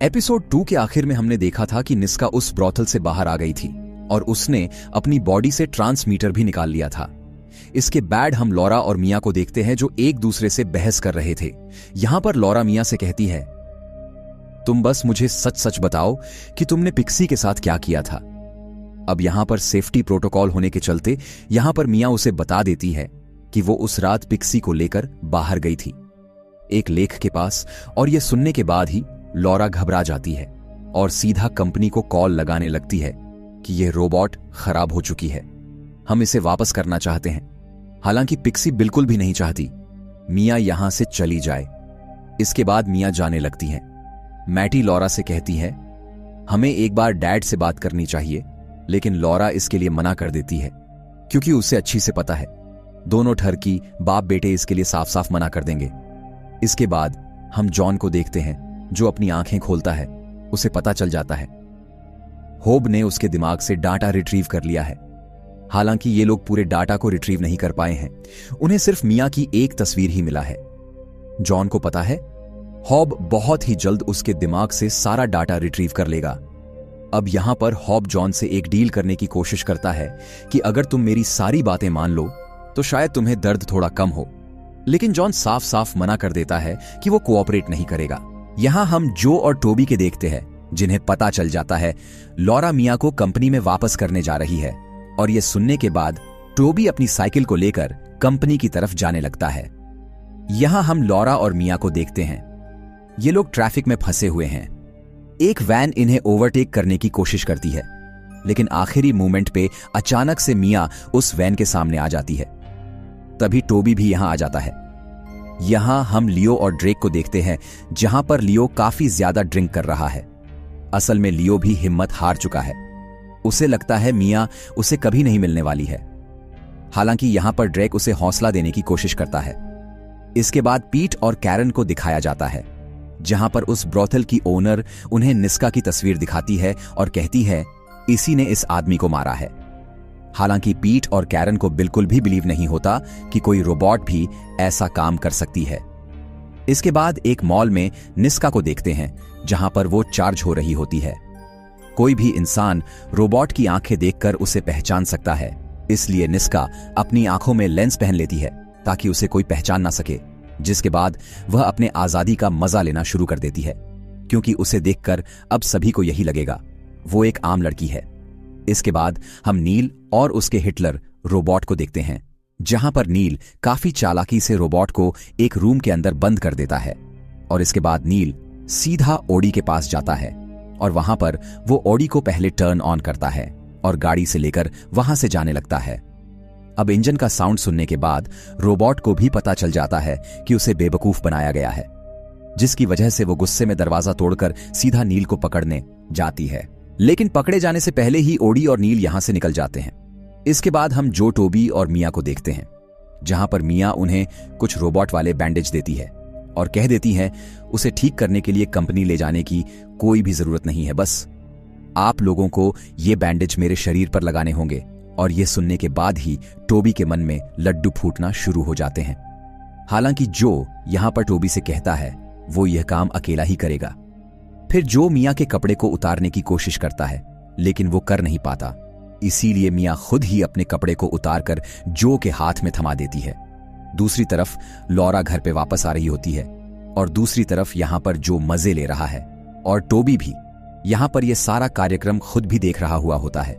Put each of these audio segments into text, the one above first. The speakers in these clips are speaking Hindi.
एपिसोड 2 के आखिर में हमने देखा था कि निस्का उस ब्रॉथल से बाहर आ गई थी और उसने अपनी बॉडी से ट्रांसमीटर भी निकाल लिया था। इसके बाद हम लॉरा और मिया को देखते हैं जो एक दूसरे से बहस कर रहे थे। यहां पर लॉरा मिया से कहती है, तुम बस मुझे सच सच बताओ कि तुमने पिक्सी के साथ क्या किया था। अब यहां पर सेफ्टी प्रोटोकॉल होने के चलते यहां पर मिया उसे बता देती है कि वो उस रात पिक्सी को लेकर बाहर गई थी एक लेक के पास, और यह सुनने के बाद ही लॉरा घबरा जाती है और सीधा कंपनी को कॉल लगाने लगती है कि यह रोबोट खराब हो चुकी है, हम इसे वापस करना चाहते हैं। हालांकि पिक्सी बिल्कुल भी नहीं चाहती मिया यहां से चली जाए। इसके बाद मिया जाने लगती है। मैटी लॉरा से कहती है, हमें एक बार डैड से बात करनी चाहिए, लेकिन लॉरा इसके लिए मना कर देती है क्योंकि उसे अच्छी से पता है दोनों ठरकी बाप बेटे इसके लिए साफ साफ मना कर देंगे। इसके बाद हम जॉन को देखते हैं जो अपनी आंखें खोलता है। उसे पता चल जाता है होब ने उसके दिमाग से डाटा रिट्रीव कर लिया है। हालांकि ये लोग पूरे डाटा को रिट्रीव नहीं कर पाए हैं, उन्हें सिर्फ मिया की एक तस्वीर ही मिला है। जॉन को पता है हॉब बहुत ही जल्द उसके दिमाग से सारा डाटा रिट्रीव कर लेगा। अब यहां पर हॉब जॉन से एक डील करने की कोशिश करता है कि अगर तुम मेरी सारी बातें मान लो तो शायद तुम्हें दर्द थोड़ा कम हो, लेकिन जॉन साफ साफ मना कर देता है कि वो कोऑपरेट नहीं करेगा। यहां हम जो और टोबी के देखते हैं जिन्हें पता चल जाता है लॉरा मिया को कंपनी में वापस करने जा रही है, और यह सुनने के बाद टोबी अपनी साइकिल को लेकर कंपनी की तरफ जाने लगता है। यहां हम लॉरा और मिया को देखते हैं। ये लोग ट्रैफिक में फंसे हुए हैं। एक वैन इन्हें ओवरटेक करने की कोशिश करती है, लेकिन आखिरी मोमेंट पे अचानक से मिया उस वैन के सामने आ जाती है। तभी टोबी भी यहां आ जाता है। यहां हम लियो और ड्रेक को देखते हैं, जहां पर लियो काफी ज्यादा ड्रिंक कर रहा है। असल में लियो भी हिम्मत हार चुका है। उसे लगता है मिया उसे कभी नहीं मिलने वाली है। हालांकि यहां पर ड्रेक उसे हौसला देने की कोशिश करता है। इसके बाद पीट और कैरन को दिखाया जाता है, जहां पर उस ब्रॉथल की ओनर उन्हें निस्का की तस्वीर दिखाती है और कहती है इसी ने इस आदमी को मारा है। हालांकि पीट और कैरन को बिल्कुल भी बिलीव नहीं होता कि कोई रोबोट भी ऐसा काम कर सकती है। इसके बाद एक मॉल में निस्का को देखते हैं, जहां पर वो चार्ज हो रही होती है। कोई भी इंसान रोबोट की आंखें देखकर उसे पहचान सकता है, इसलिए निस्का अपनी आंखों में लेंस पहन लेती है ताकि उसे कोई पहचान ना सके, जिसके बाद वह अपने आजादी का मजा लेना शुरू कर देती है, क्योंकि उसे देखकर अब सभी को यही लगेगा वो एक आम लड़की है। इसके बाद हम नील और उसके हिटलर रोबोट को देखते हैं, जहां पर नील काफी चालाकी से रोबोट को एक रूम के अंदर बंद कर देता है, और इसके बाद नील सीधा ओडी के पास जाता है और वहां पर वो ओडी को पहले टर्न ऑन करता है और गाड़ी से लेकर वहां से जाने लगता है। अब इंजन का साउंड सुनने के बाद रोबोट को भी पता चल जाता है कि उसे बेवकूफ बनाया गया है, जिसकी वजह से वो गुस्से में दरवाजा तोड़कर सीधा नील को पकड़ने जाती है। लेकिन पकड़े जाने से पहले ही ओडी और नील यहां से निकल जाते हैं। इसके बाद हम जो टोबी और मिया को देखते हैं, जहां पर मिया उन्हें कुछ रोबोट वाले बैंडेज देती है और कह देती है उसे ठीक करने के लिए कंपनी ले जाने की कोई भी जरूरत नहीं है, बस आप लोगों को ये बैंडेज मेरे शरीर पर लगाने होंगे। और यह सुनने के बाद ही टोबी के मन में लड्डू फूटना शुरू हो जाते हैं। हालांकि जो यहां पर टोबी से कहता है वो यह काम अकेला ही करेगा। फिर जो मिया के कपड़े को उतारने की कोशिश करता है, लेकिन वो कर नहीं पाता, इसीलिए मिया खुद ही अपने कपड़े को उतारकर जो के हाथ में थमा देती है। दूसरी तरफ लॉरा घर पे वापस आ रही होती है और दूसरी तरफ यहां पर जो मजे ले रहा है, और टोबी भी यहां पर यह सारा कार्यक्रम खुद भी देख रहा हुआ होता है।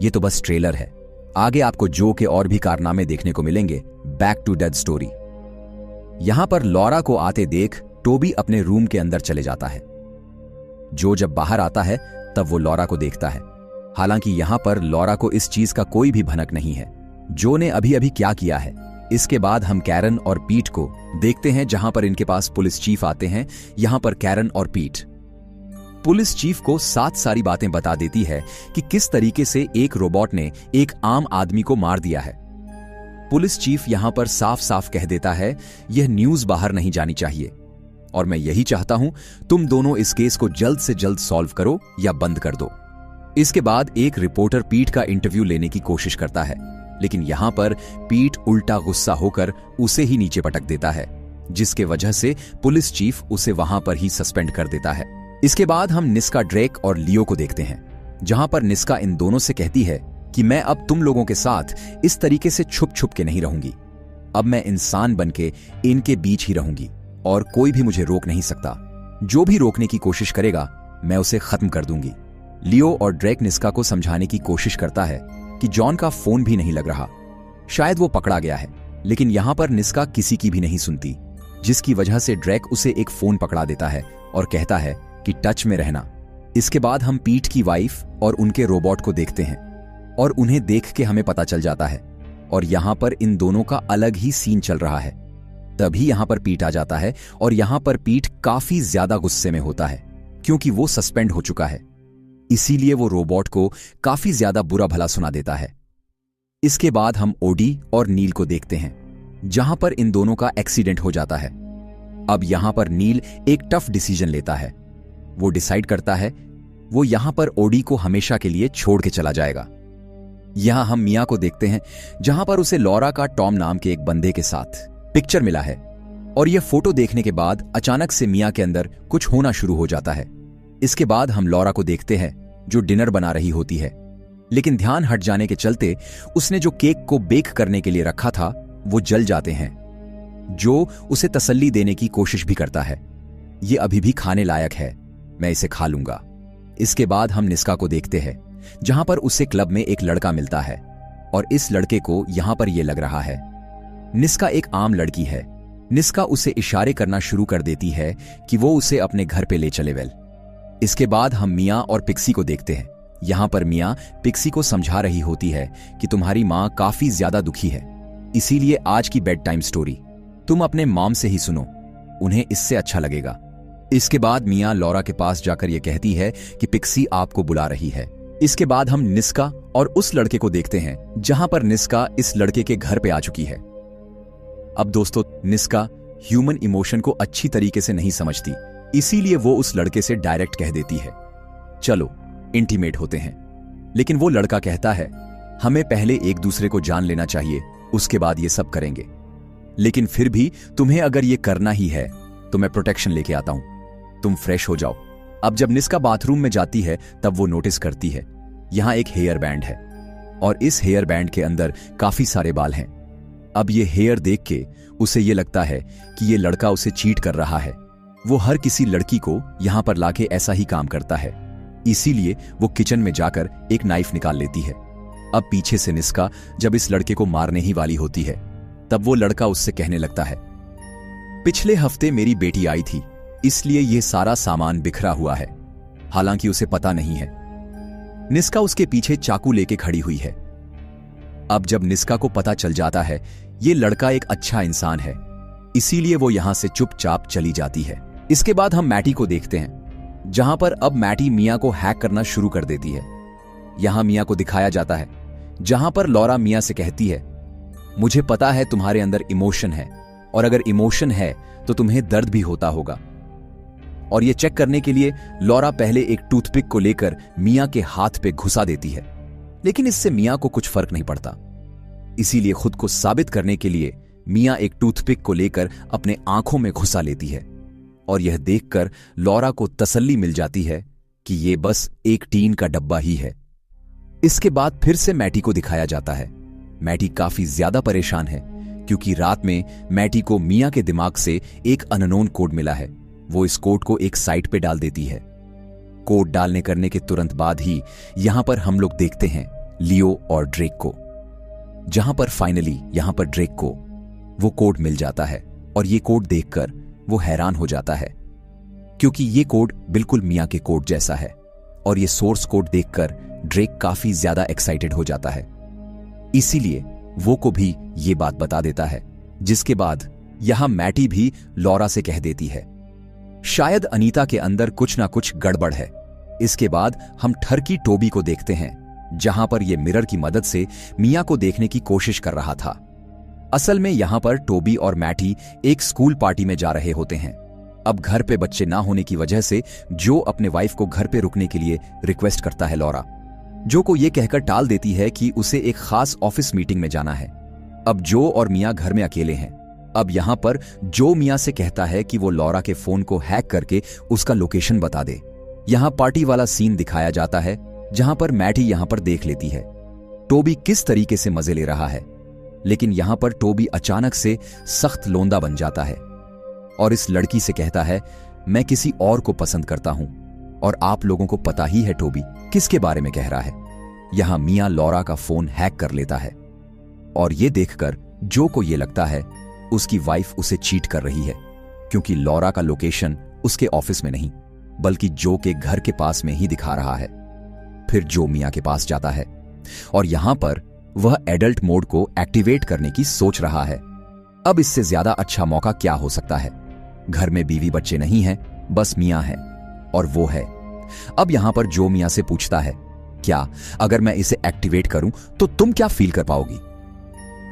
ये तो बस ट्रेलर है, आगे आपको जो के और भी कारनामे देखने को मिलेंगे। Back to dead story. यहां पर लॉरा को आते देख टोबी अपने रूम के अंदर चले जाता है। जो जब बाहर आता है तब वो लॉरा को देखता है। हालांकि यहां पर लॉरा को इस चीज का कोई भी भनक नहीं है जो ने अभी अभी क्या किया है। इसके बाद हम कैरन और पीट को देखते हैं, जहां पर इनके पास पुलिस चीफ आते हैं। यहां पर कैरन और पीट पुलिस चीफ को सारी बातें बता देती है कि किस तरीके से एक रोबोट ने एक आम आदमी को मार दिया है। पुलिस चीफ यहां पर साफ साफ कह देता है यह न्यूज बाहर नहीं जानी चाहिए, और मैं यही चाहता हूं तुम दोनों इस केस को जल्द से जल्द सॉल्व करो या बंद कर दो। इसके बाद एक रिपोर्टर पीट का इंटरव्यू लेने की कोशिश करता है, लेकिन यहां पर पीट उल्टा गुस्सा होकर उसे ही नीचे पटक देता है, जिसके वजह से पुलिस चीफ उसे वहां पर ही सस्पेंड कर देता है। इसके बाद हम निस्का, ड्रेक और लियो को देखते हैं, जहां पर निस्का इन दोनों से कहती है कि मैं अब तुम लोगों के साथ इस तरीके से छुप छुप के नहीं रहूंगी। अब मैं इंसान बनके इनके बीच ही रहूंगी और कोई भी मुझे रोक नहीं सकता। जो भी रोकने की कोशिश करेगा मैं उसे खत्म कर दूंगी। लियो और ड्रेक निस्का को समझाने की कोशिश करता है कि जॉन का फोन भी नहीं लग रहा, शायद वो पकड़ा गया है, लेकिन यहां पर निस्का किसी की भी नहीं सुनती, जिसकी वजह से ड्रेक उसे एक फोन पकड़ा देता है और कहता है कि टच में रहना। इसके बाद हम पीट की वाइफ और उनके रोबोट को देखते हैं और उन्हें देख के हमें पता चल जाता है और यहां पर इन दोनों का अलग ही सीन चल रहा है। तभी यहां पर पीट आ जाता है और यहां पर पीट काफी ज्यादा गुस्से में होता है क्योंकि वो सस्पेंड हो चुका है, इसीलिए वो रोबोट को काफी ज्यादा बुरा भला सुना देता है। इसके बाद हम ओडी और नील को देखते हैं, जहां पर इन दोनों का एक्सीडेंट हो जाता है। अब यहां पर नील एक टफ डिसीजन लेता है। वो डिसाइड करता है वो यहां पर ओडी को हमेशा के लिए छोड़ के चला जाएगा। यहां हम मिया को देखते हैं, जहां पर उसे लॉरा का टॉम नाम के एक बंदे के साथ पिक्चर मिला है और यह फोटो देखने के बाद अचानक से मिया के अंदर कुछ होना शुरू हो जाता है। इसके बाद हम लॉरा को देखते हैं जो डिनर बना रही होती है, लेकिन ध्यान हट जाने के चलते उसने जो केक को बेक करने के लिए रखा था वो जल जाते हैं, जो उसे तसल्ली देने की कोशिश भी करता है, ये अभी भी खाने लायक है, मैं इसे खा लूंगा। इसके बाद हम निस्का को देखते हैं, जहां पर उसे क्लब में एक लड़का मिलता है और इस लड़के को यहां पर यह लग रहा है निस्का एक आम लड़की है। निस्का उसे इशारे करना शुरू कर देती है कि वो उसे अपने घर पे ले चले। वेल, इसके बाद हम मिया और पिक्सी को देखते हैं। यहां पर मिया पिक्सी को समझा रही होती है कि तुम्हारी मां काफी ज्यादा दुखी है, इसीलिए आज की बेड टाइम स्टोरी तुम अपने मॉम से ही सुनो, उन्हें इससे अच्छा लगेगा। इसके बाद मिया लॉरा के पास जाकर यह कहती है कि पिक्सी आपको बुला रही है। इसके बाद हम निस्का और उस लड़के को देखते हैं, जहां पर निस्का इस लड़के के घर पे आ चुकी है। अब दोस्तों, निस्का ह्यूमन इमोशन को अच्छी तरीके से नहीं समझती, इसीलिए वो उस लड़के से डायरेक्ट कह देती है चलो इंटीमेट होते हैं। लेकिन वो लड़का कहता है हमें पहले एक दूसरे को जान लेना चाहिए, उसके बाद ये सब करेंगे। लेकिन फिर भी तुम्हें अगर ये करना ही है तो मैं प्रोटेक्शन लेके आता हूं, तुम फ्रेश हो जाओ। अब जब निस्का बाथरूम में जाती है तब वो नोटिस करती है यहां एक हेयर बैंड है और इस हेयर बैंड के अंदर काफी सारे बाल हैं। अब ये हेयर देख के उसे ये लगता है कि ये लड़का उसे चीट कर रहा है। वो हर किसी लड़की को यहां पर लाके ऐसा ही काम करता है, इसीलिए वो किचन में जाकर एक नाइफ निकाल लेती है। अब पीछे से निस्का जब इस लड़के को मारने ही वाली होती है, तब वो लड़का उससे कहने लगता है पिछले हफ्ते मेरी बेटी आई थी, इसलिए यह सारा सामान बिखरा हुआ है। हालांकि उसे पता नहीं है निस्का उसके पीछे चाकू लेके खड़ी हुई है। अब जब निस्का को पता चल जाता है ये लड़का एक अच्छा इंसान है, इसीलिए वो यहां से चुपचाप चली जाती है। इसके बाद हम मैटी को देखते हैं, जहां पर अब मैटी मिया को हैक करना शुरू कर देती है। यहां मिया को दिखाया जाता है, जहां पर लॉरा मिया से कहती है मुझे पता है तुम्हारे अंदर इमोशन है और अगर इमोशन है तो तुम्हें दर्द भी होता होगा। और यह चेक करने के लिए लॉरा पहले एक टूथपिक को लेकर मिया के हाथ पे घुसा देती है, लेकिन इससे मिया को कुछ फर्क नहीं पड़ता। इसीलिए खुद को साबित करने के लिए मिया एक टूथपिक को लेकर अपने आंखों में घुसा लेती है और यह देखकर लॉरा को तसल्ली मिल जाती है कि यह बस एक टीन का डब्बा ही है। इसके बाद फिर से मैटी को दिखाया जाता है। मैटी काफी ज्यादा परेशान है क्योंकि रात में मैटी को मिया के दिमाग से एक अननोन कोड मिला है। वो इस कोड को एक साइट पे डाल देती है। कोड डालने करने के तुरंत बाद ही यहां पर हम लोग देखते हैं लियो और ड्रेक को, जहां पर फाइनली यहां पर ड्रेक को वो कोड मिल जाता है और ये कोड देखकर वो हैरान हो जाता है क्योंकि ये कोड बिल्कुल मिया के कोड जैसा है और ये सोर्स कोड देखकर ड्रेक काफी ज्यादा एक्साइटेड हो जाता है। इसीलिए वो को भी ये बात बता देता है, जिसके बाद यहां मैटी भी लॉरा से कह देती है शायद अनीता के अंदर कुछ ना कुछ गड़बड़ है। इसके बाद हम ठरकी टोबी को देखते हैं, जहां पर यह मिरर की मदद से मिया को देखने की कोशिश कर रहा था। असल में यहां पर टोबी और मैटी एक स्कूल पार्टी में जा रहे होते हैं। अब घर पे बच्चे ना होने की वजह से जो अपने वाइफ को घर पे रुकने के लिए रिक्वेस्ट करता है लॉरा, जो को यह कहकर टाल देती है कि उसे एक खास ऑफिस मीटिंग में जाना है। अब जो और मिया घर में अकेले हैं। अब यहां पर जो मिया से कहता है कि वो लॉरा के फोन को हैक करके उसका लोकेशन बता दे यहां पार्टी वाला सीन दिखाया जाता है जहां पर मैटी यहां पर देख लेती है टोबी किस तरीके से मजे ले रहा है, लेकिन यहां पर टोबी अचानक से सख्त लोंदा बन जाता है और इस लड़की से कहता है, मैं किसी और को पसंद करता हूं और आप लोगों को पता ही है टोबी किसके बारे में कह रहा है। यहां मिया लॉरा का फोन हैक कर लेता है और यह देखकर जो को यह लगता है उसकी वाइफ उसे चीट कर रही है, क्योंकि लॉरा का लोकेशन उसके ऑफिस में नहीं बल्कि जो के घर के पास में ही दिखा रहा है। फिर जो मिया के पास जाता है और यहां पर वह एडल्ट मोड को एक्टिवेट करने की सोच रहा है। अब इससे ज्यादा अच्छा मौका क्या हो सकता है। घर में बीवी बच्चे नहीं हैं, बस मिया है और वो है। अब यहां पर जो मिया से पूछता है, क्या अगर मैं इसे एक्टिवेट करूं तो तुम क्या फील कर पाओगी।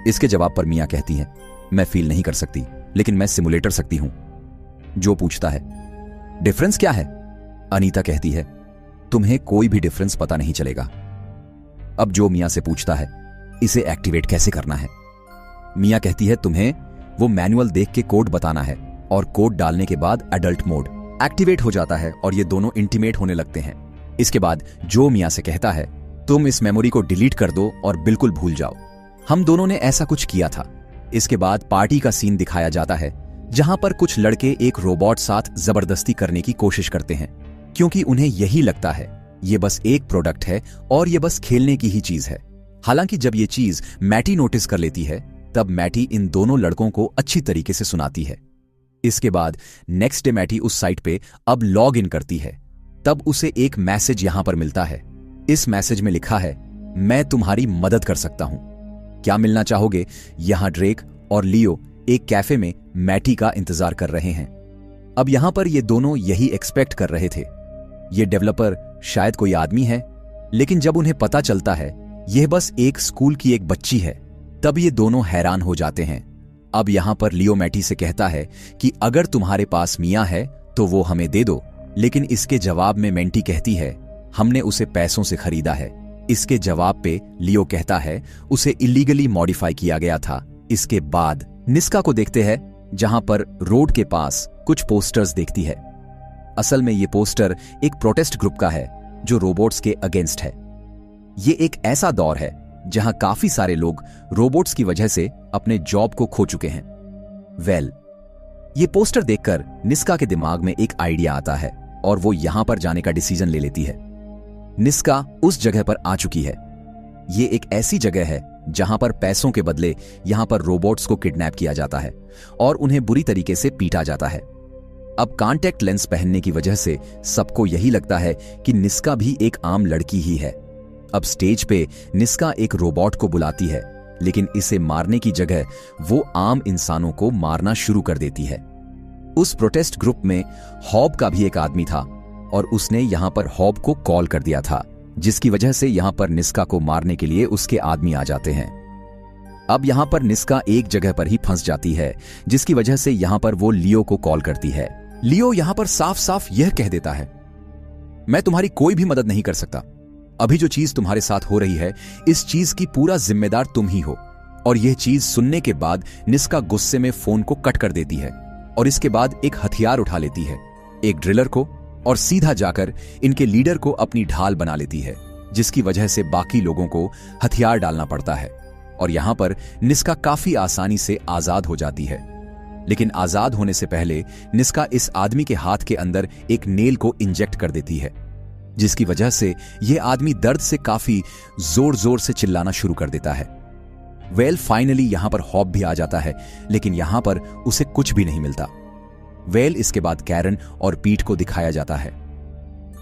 इसके जवाब पर मिया कहती है, मैं फील नहीं कर सकती, लेकिन मैं सिमुलेटर सकती हूं। जो पूछता है, डिफरेंस क्या है। अनीता कहती है, तुम्हें कोई भी डिफरेंस पता नहीं चलेगा। अब जो मिया से पूछता है, इसे एक्टिवेट कैसे करना है। मिया कहती है, तुम्हें वो मैनुअल देख के कोड बताना है और कोड डालने के बाद एडल्ट मोड एक्टिवेट हो जाता है और ये दोनों इंटीमेट होने लगते हैं। इसके बाद जो मिया से कहता है, तुम इस मेमोरी को डिलीट कर दो और बिल्कुल भूल जाओ, हम दोनों ने ऐसा कुछ किया था। इसके बाद पार्टी का सीन दिखाया जाता है जहां पर कुछ लड़के एक रोबोट साथ जबरदस्ती करने की कोशिश करते हैं, क्योंकि उन्हें यही लगता है ये बस एक प्रोडक्ट है और ये बस खेलने की ही चीज है। हालांकि जब ये चीज मैटी नोटिस कर लेती है तब मैटी इन दोनों लड़कों को अच्छी तरीके से सुनाती है। इसके बाद नेक्स्ट डे मैटी उस साइट पे अब लॉग इन करती है। तब उसे एक मैसेज यहां पर मिलता है। इस मैसेज में लिखा है, मैं तुम्हारी मदद कर सकता हूं, क्या मिलना चाहोगे। यहां ड्रेक और लियो एक कैफे में मैटी का इंतजार कर रहे हैं। अब यहां पर ये दोनों यही एक्सपेक्ट कर रहे थे, ये डेवलपर शायद कोई आदमी है, लेकिन जब उन्हें पता चलता है यह बस एक स्कूल की एक बच्ची है, तब ये दोनों हैरान हो जाते हैं। अब यहां पर लियो मैटी से कहता है कि अगर तुम्हारे पास मिया है तो वो हमें दे दो, लेकिन इसके जवाब में मेंटी कहती है, हमने उसे पैसों से खरीदा है। इसके जवाब पे लियो कहता है, उसे इलीगली मॉडिफाई किया गया था। इसके बाद निस्का को देखते हैं जहां पर रोड के पास कुछ पोस्टर्स देखती है। असल में ये पोस्टर एक प्रोटेस्ट ग्रुप का है जो रोबोट्स के अगेंस्ट है। ये एक ऐसा दौर है जहां काफी सारे लोग रोबोट्स की वजह से अपने जॉब को खो चुके हैं। ये पोस्टर देखकर निस्का के दिमाग में एक आइडिया आता है और वो यहां पर जाने का डिसीजन ले लेती है। निस्का उस जगह पर आ चुकी है। ये एक ऐसी जगह है जहां पर पैसों के बदले यहां पर रोबोट्स को किडनैप किया जाता है और उन्हें बुरी तरीके से पीटा जाता है। अब कॉन्टैक्ट लेंस पहनने की वजह से सबको यही लगता है कि निस्का भी एक आम लड़की ही है। अब स्टेज पे निस्का एक रोबोट को बुलाती है, लेकिन इसे मारने की जगह वो आम इंसानों को मारना शुरू कर देती है। उस प्रोटेस्ट ग्रुप में हॉब का भी एक आदमी था और उसने यहां पर हॉब को कॉल कर दिया था, जिसकी वजह से यहां पर निस्का को मारने के लिए उसके आदमी आ जाते हैं। अब यहां पर निस्का एक जगह पर ही फंस जाती है, जिसकी वजह से यहां पर वो लियो को कॉल करती है। लियो यहां पर साफ साफ यह कह देता है, मैं तुम्हारी कोई भी मदद नहीं कर सकता। अभी जो चीज तुम्हारे साथ हो रही है, इस चीज की पूरा जिम्मेदार तुम ही हो। और यह चीज सुनने के बाद निस्का गुस्से में फोन को कट कर देती है और इसके बाद एक हथियार उठा लेती है, एक ड्रिलर को, और सीधा जाकर इनके लीडर को अपनी ढाल बना लेती है, जिसकी वजह से बाकी लोगों को हथियार डालना पड़ता है। और यहां पर निस्का काफी आसानी से आजाद हो जाती है। लेकिन आजाद होने से पहले निस्का इस आदमी के हाथ के अंदर एक नेल को इंजेक्ट कर देती है, जिसकी वजह से यह आदमी दर्द से काफी जोर जोर से चिल्लाना शुरू कर देता है। फाइनली यहां पर हॉब भी आ जाता है, लेकिन यहां पर उसे कुछ भी नहीं मिलता। इसके बाद कैरन और पीट को दिखाया जाता है।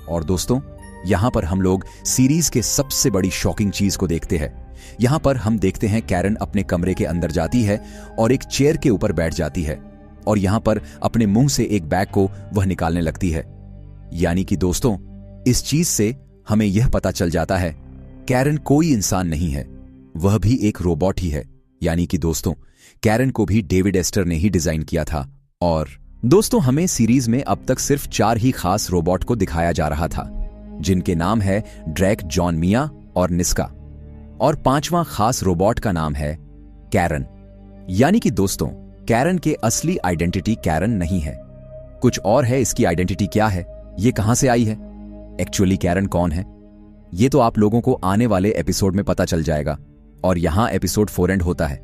और दोस्तों, यहां पर हम लोग सीरीज के सबसे बड़ी शॉकिंग चीज को देखते हैं। यहां पर हम देखते हैं कैरन अपने कमरे के अंदर जाती है और एक चेयर के ऊपर बैठ जाती है और यहां पर अपने मुंह से एक बैग को वह निकालने लगती है। यानी कि दोस्तों, इस चीज से हमें यह पता चल जाता है कैरन कोई इंसान नहीं है, वह भी एक रोबोट ही है। यानी कि दोस्तों, कैरन को भी डेविड एस्टर ने ही डिजाइन किया था। और दोस्तों, हमें सीरीज में अब तक सिर्फ 4 ही खास रोबोट को दिखाया जा रहा था, जिनके नाम है ड्रैक, जॉन, मिया और निस्का। और 5वां खास रोबोट का नाम है कैरन। यानी कि दोस्तों, कैरन के असली आइडेंटिटी कैरन नहीं है, कुछ और है। इसकी आइडेंटिटी क्या है, ये कहां से आई है, एक्चुअली कैरन कौन है, ये तो आप लोगों को आने वाले एपिसोड में पता चल जाएगा। और यहां एपिसोड 4 एंड होता है।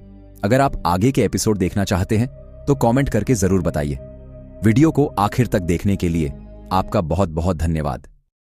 अगर आप आगे के एपिसोड देखना चाहते हैं तो कमेंट करके जरूर बताइए। वीडियो को आखिर तक देखने के लिए आपका बहुत बहुत धन्यवाद।